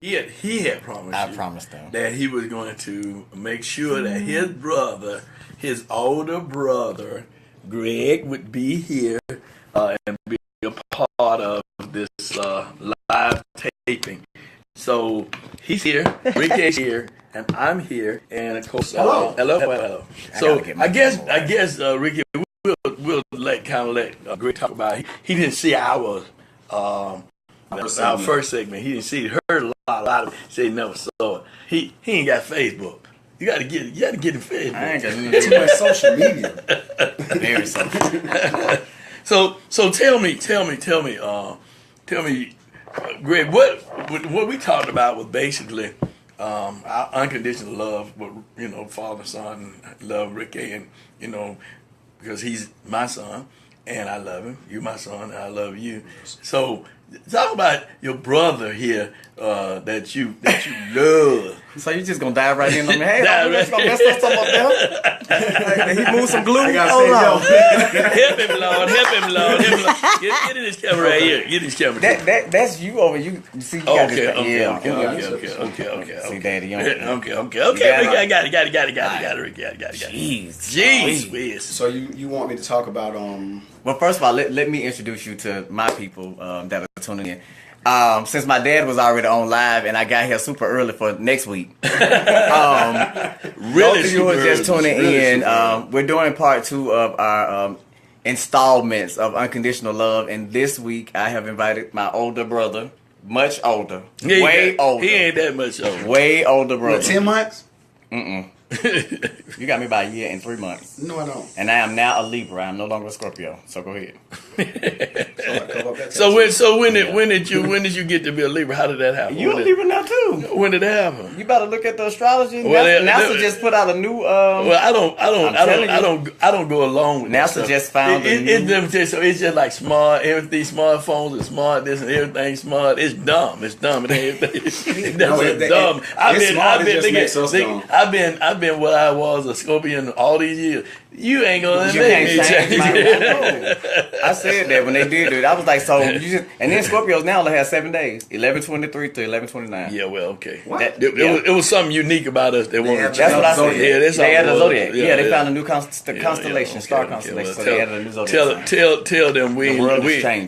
He had promised I you promised them. that he was going to make sure that his brother, his older brother, Greg, would be here and be a part of this live taping. So he's here, Rick is here, and I'm here, and of course, hello. So I guess, Ricky, we'll let Greg talk about it. He didn't see our first segment. He didn't see it. Heard a lot of it. Say never saw it. He ain't got Facebook. You gotta get in Facebook. I ain't got Too much social media. very social. So tell me, Greg, what we talked about was basically our unconditional love. Father, son, love Ricky, and because he's my son and I love him. You my son and I love you. So talk about your brother here that you love. So you just gonna dive right in on me? Hey, that's gonna mess us up there. He moved some glue. Help him, Lord. Get in this camera right here. Get in this camera. That's you over. You see? You got Okay. See, Daddy, you don't. Okay. I got it. Ricky. I got it. Jeez. So you want me to talk about Well, first of all, let me introduce you to my people that are tuning in. Since my dad was already on live and I got here super early for next week, Really, those of you who are just tuning in, we're doing part 2 of our installments of Unconditional Love, and this week I have invited my older brother, much older, way older. He ain't that much older. Way older brother. 10 months? You got me by a year and 3 months. No, I don't. And I am now a Libra. I'm no longer a Scorpio. So go ahead. So when did you get to be a Libra? How did that happen? You a Libra now too. When did that happen? You better look at the astrology. Well, NASA just put out a new. Well, I don't go along with NASA that just found so it's just like smart, everything, smartphones and smart this and everything smart. It's dumb. It's dumb. It's dumb. I've been what I was, a Scorpion, all these years. You ain't gonna make me change. I said that when they did it. I was like, so you just, and then Scorpios now only have 7 days, 11/23 to 11/29. Yeah, well, okay. It was something unique about us. They wanted. That's what I said. Yeah, that's they all added a zodiac. Yeah, they found a new constellation, star constellation. So they added a new zodiac. Tell them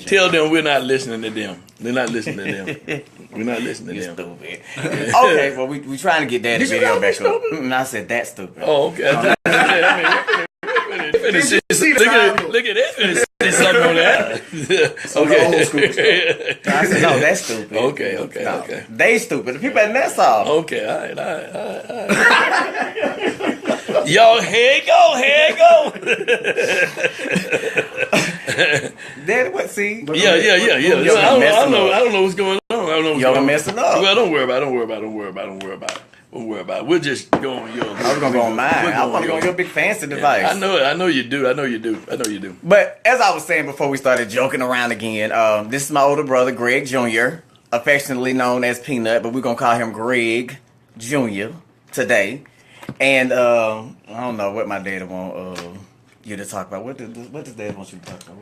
Tell them we're not listening to them. They're not listening to them. We're not listening to them. Stupid. Okay, well we trying to get that video back up. I said that's stupid. Oh, okay. Look at this. Something on that. Okay. I said no, that's stupid. Okay. They stupid. The people at Nassau. Okay, all right. Yo, here you go. Then what? See? Yeah. I don't know what's going on. Y'all messing up. Well, don't worry about it. We'll just go on yours. I was gonna go on mine. I want to go on your big fancy device. I know you do. But as I was saying before we started joking around again, this is my older brother, Greg Jr., affectionately known as Peanut, but we're gonna call him Greg Jr. today. And I don't know what my dad want you to talk about. What does dad want you to talk about?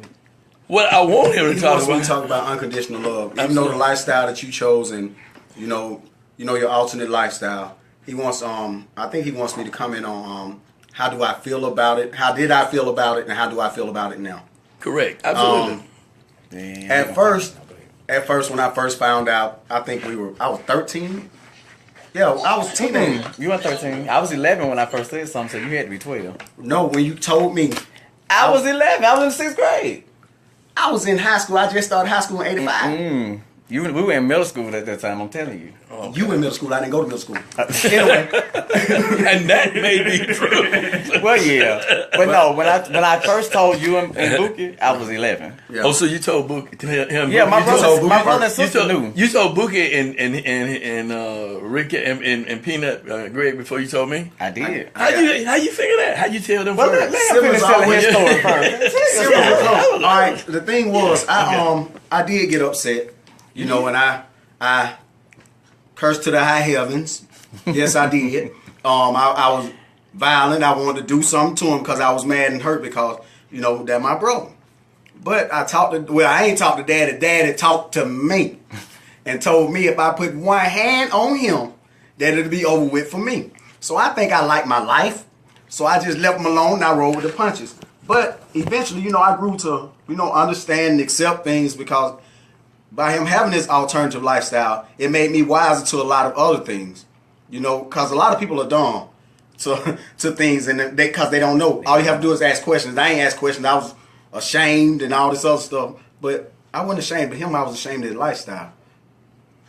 What I want him to talk about. We talk about unconditional love. Even though the lifestyle that you chose and you know your alternate lifestyle. He wants I think he wants me to comment on how do I feel about it, how did I feel about it, and how do I feel about it now. Correct. Absolutely. At first when I first found out, I was 13. Yeah, I was a teenager. You were 13. I was 11 when I first said something, so you had to be 12. No, when you told me. I was 11. I was in 6th grade. I was in high school. I just started high school in 85. We were in middle school at that time, I'm telling you. Okay. You in middle school, I didn't go to middle school. Anyway. And that may be true. Well, yeah. But no, when I first told you and Bookie, I was 11. Yeah. Oh, so you told Bookie him? Yeah, my brother and sister knew. You told Bookie and Ricky and Peanut Greg before you told me? I did. How you figure that? How you tell them well, first? Let him finish telling his story first. All right, the thing was, I did get upset. And I cursed to the high heavens. Yes, I did. I was violent. I wanted to do something to him because I was mad and hurt because, they're my brother. But I ain't talked to Daddy. Daddy talked to me. and told me if I put one hand on him, that it'd be over with for me. So I think I like my life. So I just left him alone and I rolled with the punches. But eventually, I grew to, understand and accept things because by him having this alternative lifestyle, it made me wiser to a lot of other things. Because a lot of people are dumb to things and because they don't know. All you have to do is ask questions. I ain't asked questions. I was ashamed and all this other stuff. But I wasn't ashamed of him. I was ashamed of his lifestyle.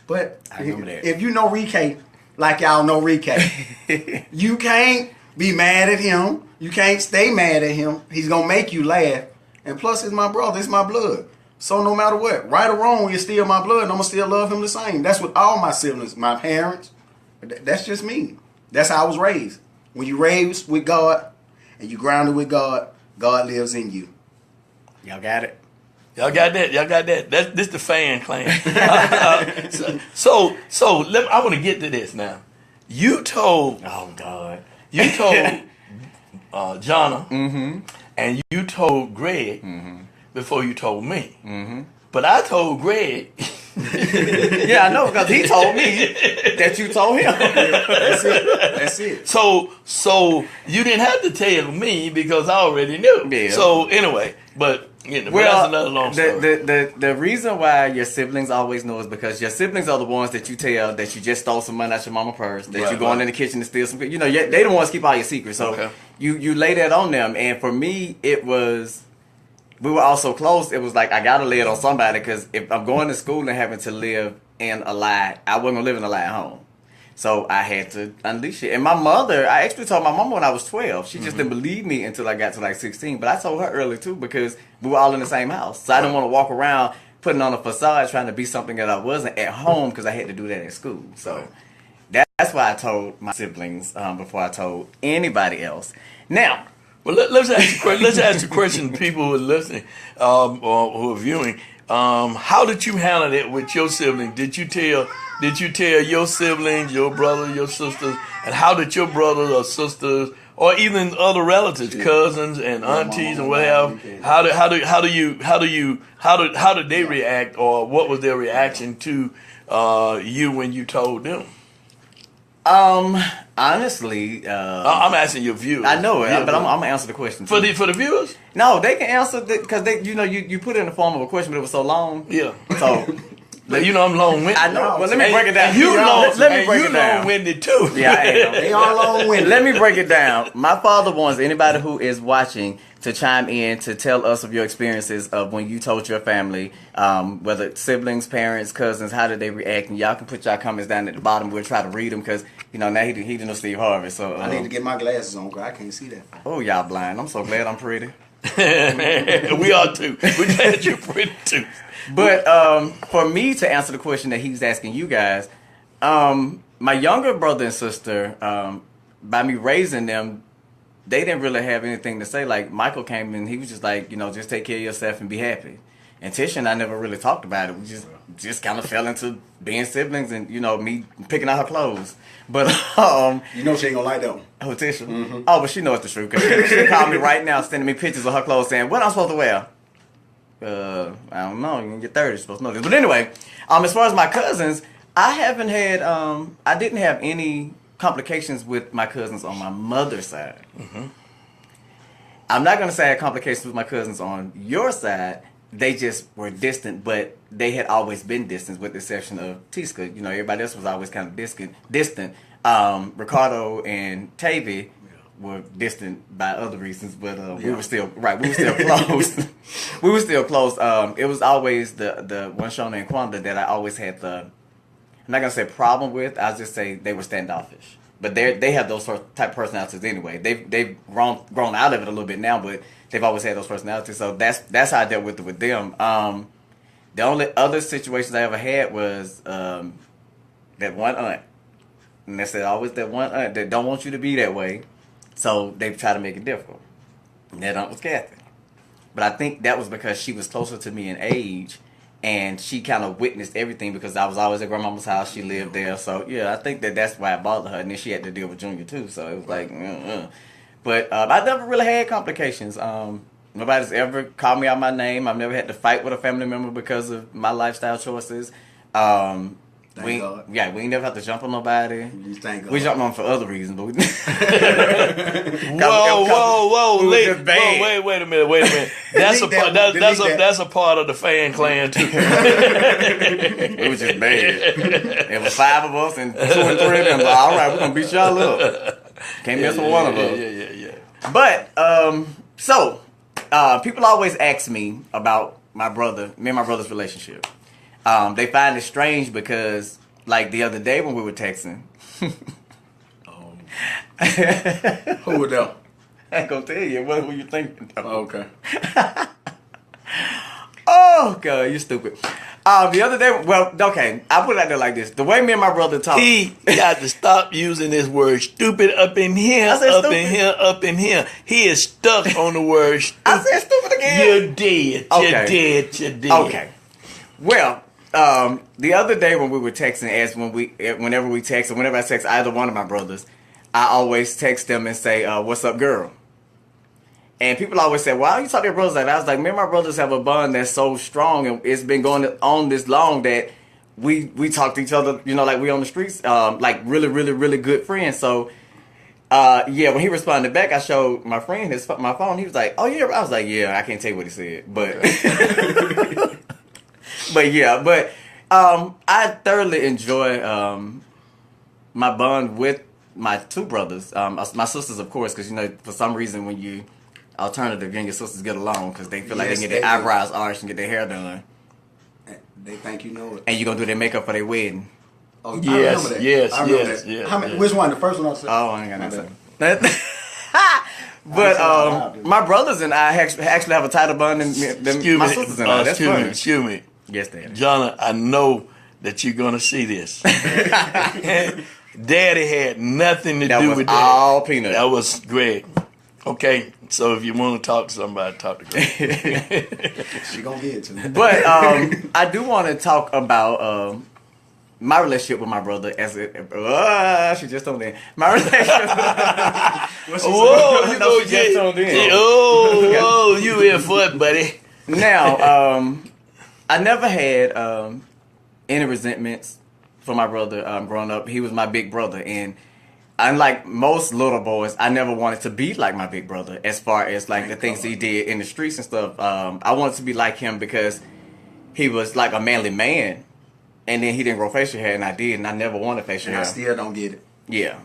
But if you know Rike, like y'all know Rike, you can't be mad at him. You can't stay mad at him. He's going to make you laugh. And plus, it's my brother. It's my blood. So no matter what, right or wrong, you're still my blood, and I'm going to still love him the same. That's with all my siblings, my parents. That's just me. That's how I was raised. When you raised with God and you grounded with God, God lives in you. Y'all got it? Y'all got that? This the fan clan. So I want to get to this now. You told... Oh, God. You told Jonna, and you told Greg before you told me. But I told Greg. Yeah, I know, because he told me that you told him. That's it. So you didn't have to tell me because I already knew. Yeah. So anyway, but that's another long story. The reason why your siblings always know is because your siblings are the ones that you tell that you just stole some money out your mama's purse, that you going in the kitchen to steal some. They the ones keep all your secrets. So you lay that on them. And for me, it was, we were all so close. It was like I gotta lay it on somebody because if I'm going to school and having to live in a lie, I wasn't gonna live in a lie at home. So I had to unleash it. And my mother, I actually told my mama when I was 12. She just didn't believe me until I got to like 16. But I told her early too because we were all in the same house. So I didn't want to walk around putting on a facade trying to be something that I wasn't at home because I had to do that at school. So that's why I told my siblings before I told anybody else. Now, well, let's ask the question to people who are listening or who are viewing. How did you handle it with your siblings? Did you tell your siblings, your brother, your sisters, and how did your brothers or sisters, or even other relatives, cousins and aunties and whatever, how did they react, or what was their reaction to you when you told them? Honestly, I'm asking your viewers. I know it, but I'm gonna answer the question too. For the viewers. No, they can answer because you put it in the form of a question, but it was so long. Yeah. So. I'm long-winded. I know. Well, let me break it down. Let me break it down. Long-winded too. Yeah, I am. They are long-winded. Let me break it down. My father wants anybody who is watching to chime in to tell us of your experiences of when you told your family, whether it's siblings, parents, cousins, how did they react? And y'all can put y'all comments down at the bottom. We'll try to read them because now he didn't know Steve Harvey. So I need to get my glasses on because I can't see that. Oh, y'all blind. I'm so glad I'm pretty. We are too. We're glad you're pretty too. But for me to answer the question that he's asking you guys, my younger brother and sister, by me raising them, they didn't really have anything to say. Like Michael came in, he was just like, just take care of yourself and be happy. And Tisha and I never really talked about it. We just kind of fell into being siblings and me picking out her clothes. But she ain't gonna like that one. Oh, Tisha. Oh, but she knows the truth because she called me right now, sending me pictures of her clothes, saying, "What I'm supposed to wear?" I don't know. You're in your 30s, supposed to know this. But anyway, as far as my cousins, I didn't have any complications with my cousins on my mother's side. I'm not going to say I had complications with my cousins on your side. They just were distant, but they had always been distant with the exception of Tiska. Everybody else was always kind of distant. Ricardo and Tavy were distant by other reasons, but we were still close. We were still close. It was always the one Shona and Quanda that I always had I'm not gonna say problem with. I'll just say they were standoffish. But they have those sort of type personalities anyway. They've grown out of it a little bit now, but they've always had those personalities. So that's how I dealt with it with them. The only other situations I ever had was that one aunt, and that's always that one aunt that don't want you to be that way. So they try to make it difficult. And that aunt was Kathy. But I think that was because she was closer to me in age, and she kind of witnessed everything because I was always at grandmama's house. She lived there. So, yeah, I think that's why it bothered her. And then she had to deal with Junior, too. So it was like, But I never really had complications. Nobody's ever called me out my name. I've never had to fight with a family member because of my lifestyle choices. Thank God. We ain't never have to jump on nobody. Thank God. We jumped on for other reasons, but we Whoa, we was just bad. wait a minute. That's a part of the fan clan too. It was just bad. There was 5 of us and 2 and 3 of them. Like, all right, we're gonna beat y'all up. Can't mess with one of us. Yeah. But people always ask me about me and my brother's relationship. They find it strange because, like the other day when we were texting. Who was that? I ain't gonna tell you. What were you thinking? Okay. Oh God, you stupid. The other day, okay, I put it out there like this: the way me and my brother talk. He got to stop using this word "stupid" up in here, I said up stupid. in here, up in here. He is stuck on the word "stupid." I said stupid again. You're dead. Okay. You're dead. Okay. Well, the other day when we were texting, whenever we text, or whenever I text either one of my brothers, I always text them and say, "What's up, girl?" And people always say, "Why you talk to your brothers like that?" I was like, "Me and my brothers have a bond that's so strong, and it's been going on this long that we talk to each other, like we on the streets, like really, really, really good friends." So, when he responded back, I showed my friend my phone. He was like, "Oh yeah," I was like, "Yeah." I can't tell you what he said, but I thoroughly enjoy my bond with my 2 brothers, my sisters, of course, because for some reason when you alternative, you and your sisters get along because they feel like they can get their eyebrows arched and get their hair done. They think you know it. And you're gonna do their makeup for their wedding. Oh, Yes, I remember that. yes, I remember yes, that. yes, How many, yes. Which one? The first one I said? Oh, I ain't got nothing. But my brothers and I actually have a tighter bond than my sisters and I. That's funny. Excuse me. Yes, Daddy. Jonna, I know that you're gonna see this. Daddy had nothing to do with that. All peanut. That was Greg. Okay, so if you want to talk to somebody, talk to Greg. She gonna get it to me. But I do want to talk about my relationship with my brother she just told me. My relationship. Whoa, you No, go she just told me. Oh, you in for it, buddy. Now, I never had any resentments for my brother growing up. He was my big brother, and unlike most little boys, I never wanted to be like my big brother as far as like the things he did in the streets and stuff. I wanted to be like him because he was like a manly man, and then he didn't grow facial hair, and I did, and I never wanted facial And hair. I still don't get it. Yeah.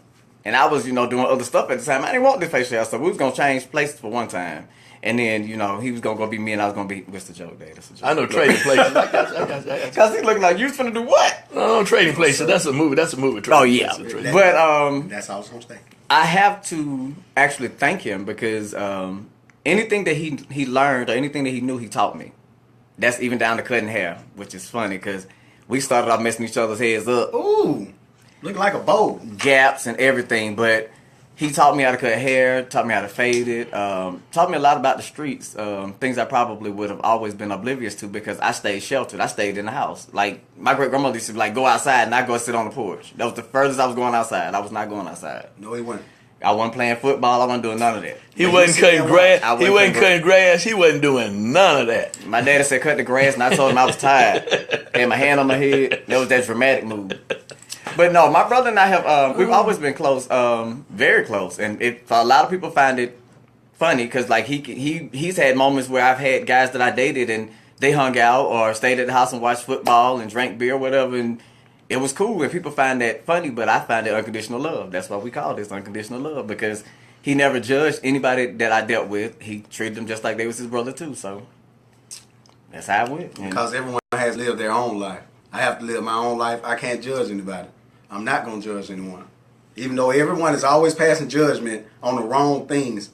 And I was, doing other stuff at the time. I didn't want this facial hair, so we was going to change places for one time. And then, he was going to go be me and I was going to be... What's the joke, Dad? That's a joke. I know trading places. Because he looking like, you was finna do what? No, trading places. That's a movie. Oh, yeah. But, that's all I was gonna say. I have to actually thank him because anything that he learned or anything that he knew, he taught me. That's even down to cutting hair, which is funny because we started off messing each other's heads up. Ooh, looking like a bowl. Gaps and everything, but he taught me how to cut hair, taught me how to fade it, taught me a lot about the streets, things I probably would have always been oblivious to because I stayed sheltered. I stayed in the house. Like, my great-grandmother used to be like, go outside and I go sit on the porch. That was the furthest I was going outside. I was not going outside. No, he wasn't. I wasn't playing football. I wasn't doing none of that. He wasn't cutting grass. He wasn't cutting cutting grass. He wasn't doing none of that. My daddy said cut the grass, and I told him I was tired. Had my hand on my head. That was that dramatic move. But no, my brother and I have we've always been close, very close, and a lot of people find it funny because like he's had moments where I've had guys that I dated and they hung out or stayed at the house and watched football and drank beer or whatever, and it was cool. And people find that funny, but I find it unconditional love. That's why we call this unconditional love because he never judged anybody that I dealt with. He treated them just like they was his brother too. So that's how it went. And Because everyone has lived their own life. I have to live my own life. I can't judge anybody. I'm not going to judge anyone. Even though everyone is always passing judgment on the wrong things.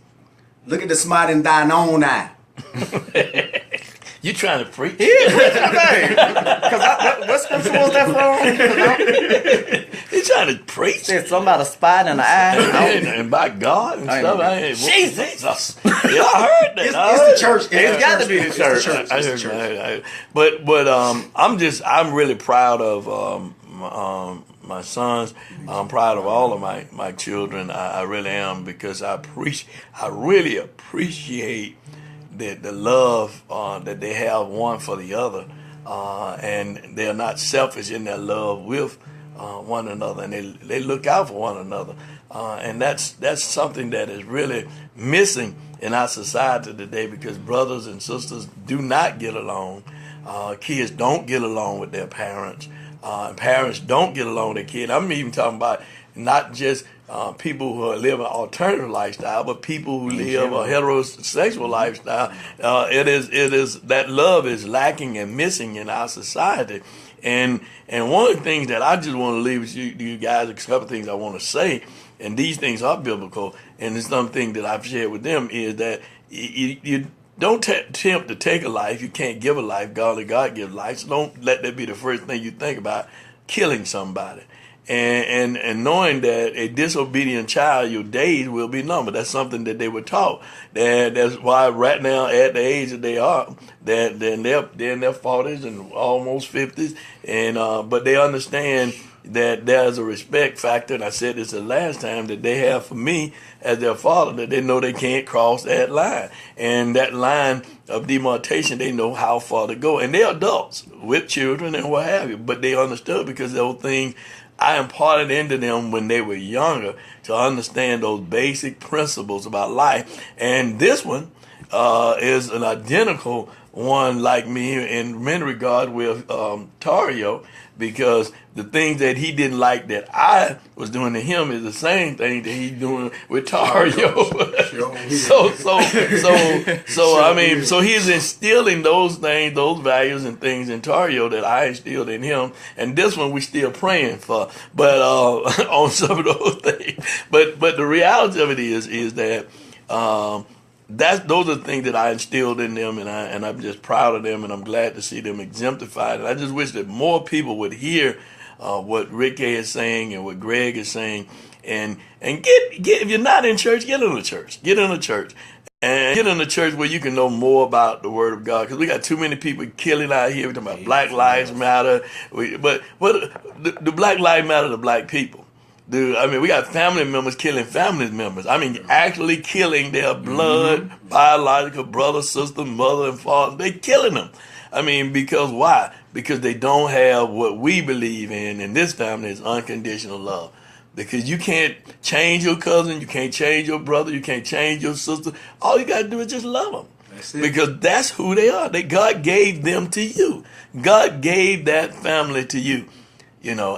Look at the smart in thine own eye. You trying to preach? yeah, because what scripture was that from? He trying to preach? Said something about a spot in the eye. And by God and I stuff. know. Jesus. Yeah, I heard that. It's the church. It's got to be the church. It's the church. But I'm really proud of my sons. I'm proud of all of my children. I really am because I really appreciate the love that they have one for the other. and they're not selfish in their love with one another, and they look out for one another. And that's something that is really missing in our society today, because brothers and sisters do not get along. Kids don't get along with their parents. Parents don't get along with their kids. I'm even talking about not just people who live an alternative lifestyle, but people who live a heterosexual lifestyle. It is that love is lacking and missing in our society. And one of the things that I just want to leave with you guys, a couple of things I want to say, and these things are biblical, and it's something that I've shared with them, is that you don't attempt to take a life. You can't give a life. God gives life. So don't let that be the first thing you think about, killing somebody. And knowing that a disobedient child, your days will be numbered. That's something that they were taught. That's why right now, at the age that they are, they're in their 40s and almost 50s, and but they understand that there's a respect factor, and I said this the last time, that they have for me as their father, that they know they can't cross that line. And that line of demarcation, they know how far to go. And they're adults with children and what have you, but they understood, because those things I imparted into them when they were younger, to understand those basic principles about life. And this one is an identical one like me in many regards with Tario, because the things that he didn't like that I was doing to him is the same thing that he's doing with Tario. So he's instilling those things, those values and things in Tario that I instilled in him. And this one we still praying for, but on some of those things. But the reality of it is that those are the things that I instilled in them, and I'm just proud of them, and I'm glad to see them exemplified. And I just wish that more people would hear what Rick is saying and what Greg is saying, and get if you're not in church, get in the church. Get in the church. And get in the church where you can know more about the Word of God, because we got too many people killing out here. We're talking about Black Lives Matter, but the Black Lives Matter to Black people. Dude, I mean, we got family members killing family members. I mean, actually killing their blood, biological brother, sister, mother, and father. They killing them. I mean, because why? Because they don't have what we believe in this family is unconditional love. Because you can't change your cousin, you can't change your brother, you can't change your sister. All you got to do is just love them. That's it. Because that's who they are. God gave them to you. God gave that family to you,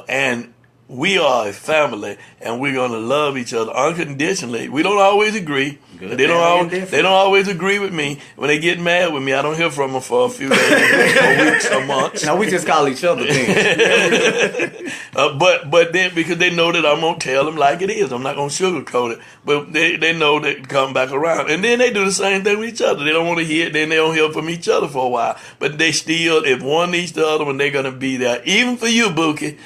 and we are a family, and we're going to love each other unconditionally. We don't always agree. They don't always agree with me. When they get mad with me, I don't hear from them for a few days, or weeks, or months. Now we just call each other things. But then, because they know that I'm going to tell them like it is. I'm not going to sugarcoat it. But they know that come back around. And then they do the same thing with each other. They don't want to hear it. Then they don't hear from each other for a while. But they still, if one needs the other one, they're going to be there. Even for you, Bookie.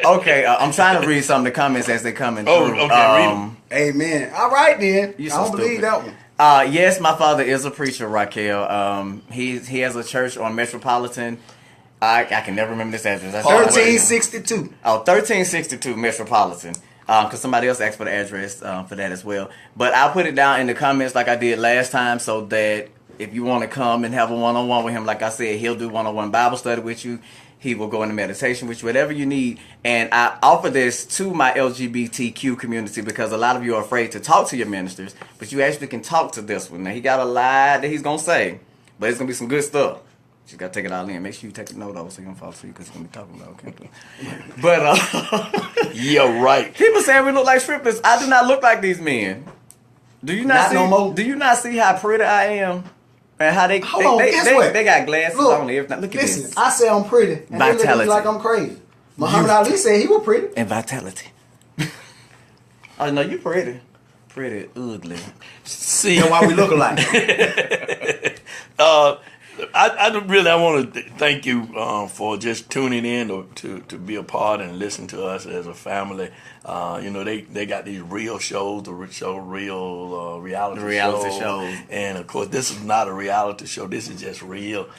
Okay, I'm trying to read some of the comments as they're coming through. Okay, read them. Amen. All right, then. You I don't so believe stupid. that one. Yes, my father is a preacher, Raquel. He has a church on Metropolitan. I can never remember this address. 1362. 1362 Metropolitan. Because somebody else asked for the address for that as well. But I'll put it down in the comments like I did last time, so that if you want to come and have a one-on-one with him, like I said, he'll do one-on-one Bible study with you. He will go into meditation with you, whatever you need. And I offer this to my LGBTQ community, because a lot of you are afraid to talk to your ministers, but you actually can talk to this one. Now, he got a lot that he's going to say, but it's going to be some good stuff. You got to take it all in. Make sure you take a note of it so you don't fall asleep, because he's going to be talking about it. Okay? But, yeah, right. People saying we look like strippers. I do not look like these men. Do you not see? No more. Do you not see how pretty I am? And how they got glasses on and everything. Look at this. I say I'm pretty, and they look at me like I'm crazy. Muhammad Ali said he was pretty. And vitality. Oh no, you pretty. Pretty ugly. See, that's why we look alike. I want to thank you for just tuning in to be a part and listen to us as a family. They got these real shows, real reality shows. And of course, this is not a reality show. This is just real.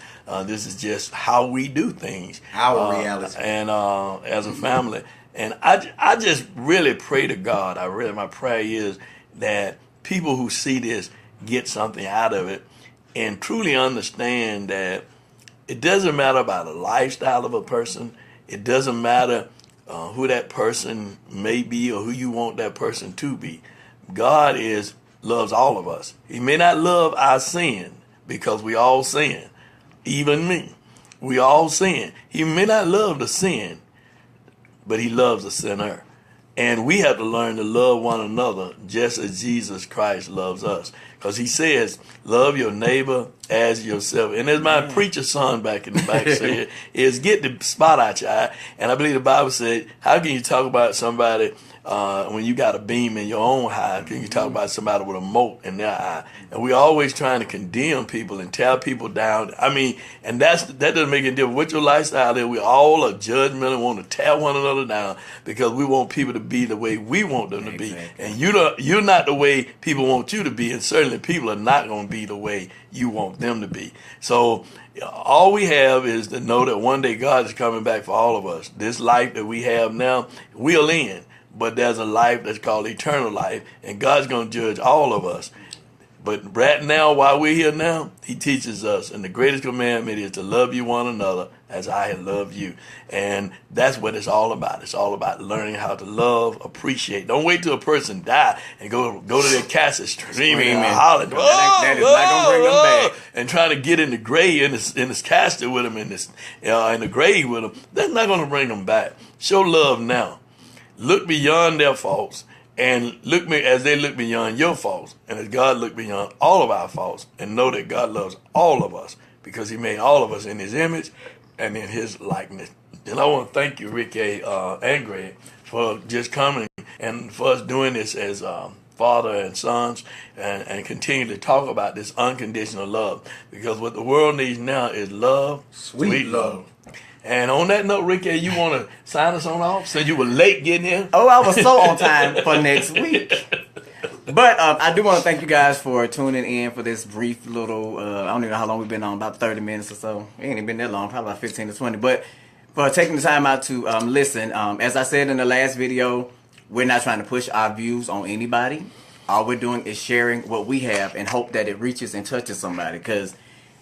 This is just how we do things. Our reality. And as a family. And I just really pray to God. My prayer is that people who see this, get something out of it and truly understand that it doesn't matter about the lifestyle of a person. It doesn't matter who that person may be or who you want that person to be. God loves all of us. He may not love our sin because we all sin, even me. We all sin. He may not love the sin, but he loves the sinner. And we have to learn to love one another just as Jesus Christ loves us. Because he says, love your neighbor as yourself. And as my preacher son back in the back said, is get the spot out your eye. And I believe the Bible said, how can you talk about somebody when you got a beam in your own eye? Can you talk about somebody with a mote in their eye? And we're always trying to condemn people and tear people down. I mean, and that doesn't make any difference. What your lifestyle is, we all are judgmental and want to tear one another down because we want people to be the way we want them to be. And you're not the way people want you to be, and certainly people are not going to be the way you want them to be. So all we have is to know that one day God is coming back for all of us. This life that we have now, we'll end. But there's a life that's called eternal life, and God's going to judge all of us. But right now, while we're here now, he teaches us, and the greatest commandment is to love you one another as I have loved you. And that's what it's all about. It's all about learning how to love, appreciate. Don't wait till a person die and go to their casket screaming and hollering. That is not going to bring them back. And trying to get in the grave, in this casket with them, in the grave with them. That's not going to bring them back. Show love now. Look beyond their faults and look me as they look beyond your faults, and as God look beyond all of our faults, and know that God loves all of us because he made all of us in his image and in his likeness. And I want to thank you, Rick and Greg, for just coming and for us doing this as father and sons and continue to talk about this unconditional love, because what the world needs now is love, sweet love. And on that note, Ricky, you want to sign us on off? Since you were late getting here. Oh, I was so on time for next week. But I do want to thank you guys for tuning in for this brief little, I don't even know how long we've been on, about 30 minutes or so. It ain't even been that long, probably about 15 to 20. But for taking the time out to listen. As I said in the last video, we're not trying to push our views on anybody. All we're doing is sharing what we have and hope that it reaches and touches somebody, because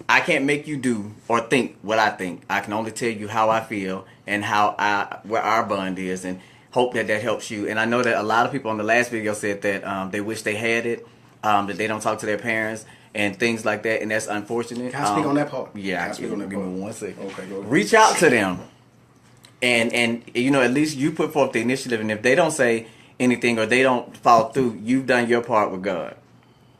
I can't make you do or think what I think. I can only tell you how I feel and where our bond is, and hope that helps you. And I know that a lot of people on the last video said that they wish they had it, that they don't talk to their parents and things like that, and that's unfortunate. Can I speak on that part? Yeah, I can. Give me 1 second. Okay, go ahead. Reach out to them, and at least you put forth the initiative. And if they don't say anything or they don't follow through, you've done your part with God,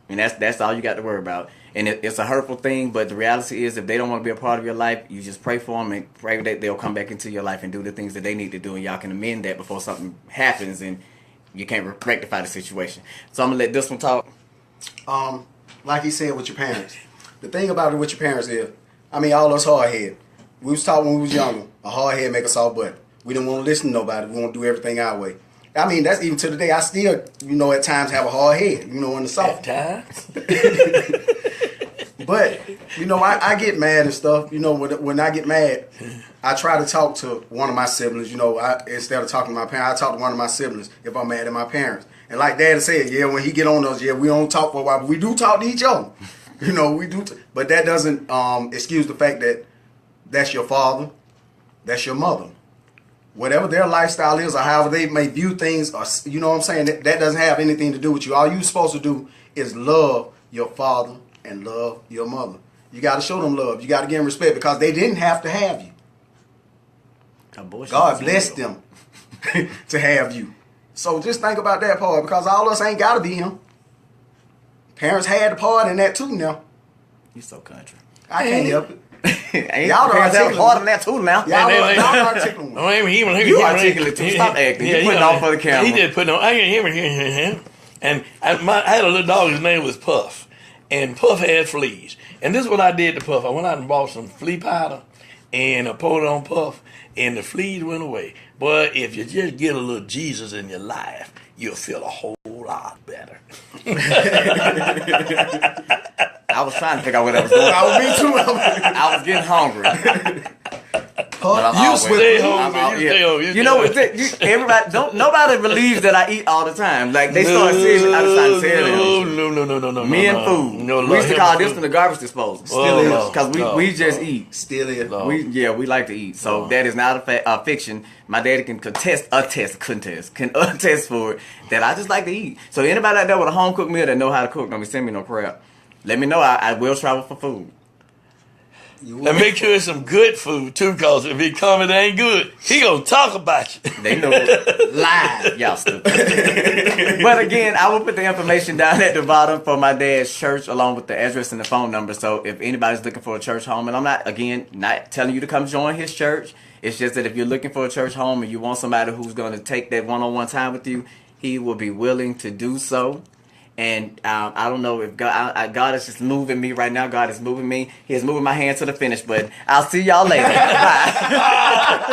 and that's all you got to worry about. And it's a hurtful thing, but the reality is, if they don't want to be a part of your life, you just pray for them and pray that they'll come back into your life and do the things that they need to do, and y'all can amend that before something happens and you can't rectify the situation. So I'm gonna let this one talk. Like he said, with your parents. The thing about it with your parents is, I mean, all us hard head. We was taught when we was younger, a hard head make a soft butt. We didn't want to listen to nobody. We want to do everything our way. I mean, that's even to the day. I still, at times have a hard head, in the soft. At times. But, I get mad and stuff. When I get mad, I try to talk to one of my siblings. Instead of talking to my parents, I talk to one of my siblings if I'm mad at my parents. And like Dad said, when he get on us, we don't talk for a while, but we do talk to each other. We do. But that doesn't excuse the fact that that's your father, that's your mother. Whatever their lifestyle is or however they may view things, or you know what I'm saying, that doesn't have anything to do with you. All you're supposed to do is love your father and love your mother. You got to show them love. You got to give them respect, because they didn't have to have you. God blessed them to have you. So just think about that part, because all of us ain't got to be him. Parents had a part in that too now. You so country. I can't help it. Y'all parents have a part in that too now. Y'all articulate. You articulate too. Stop acting. You putting on for the camera. He just putting on. I can hear him. And I had a little dog. His name was Puff. And Puff had fleas. And this is what I did to Puff. I went out and bought some flea powder, and I poured it on Puff, and the fleas went away. But if you just get a little Jesus in your life, you'll feel a whole lot better. I was trying to figure out what I was doing. Me too. I was getting hungry. But I'm You always- stay home, I'm man. out- You yeah. stay home. You know, everybody don't. Nobody believes that I eat all the time. Like they start seeing me. I was trying to tell them. No. Me and food. No, We used to call this food. one the garbage disposal. Still is. Because we just eat. Still is. No. We like to eat. So that is not a fiction. My daddy can attest for it that I just like to eat. So anybody out there with a home cooked meal that know how to cook, don't be sending me no crap. Let me know. I will travel for food. And make sure it's some good food too, cause if he come and it ain't good, he gonna talk about you. They know it. Live. Y'all stupid. But again, I will put the information down at the bottom for my dad's church along with the address and the phone number. So if anybody's looking for a church home, and I'm not telling you to come join his church. It's just that if you're looking for a church home and you want somebody who's going to take that one-on-one time with you, he will be willing to do so. And I don't know if God is just moving me right now. God is moving me. He is moving my hand to the finish. But I'll see y'all later. Bye.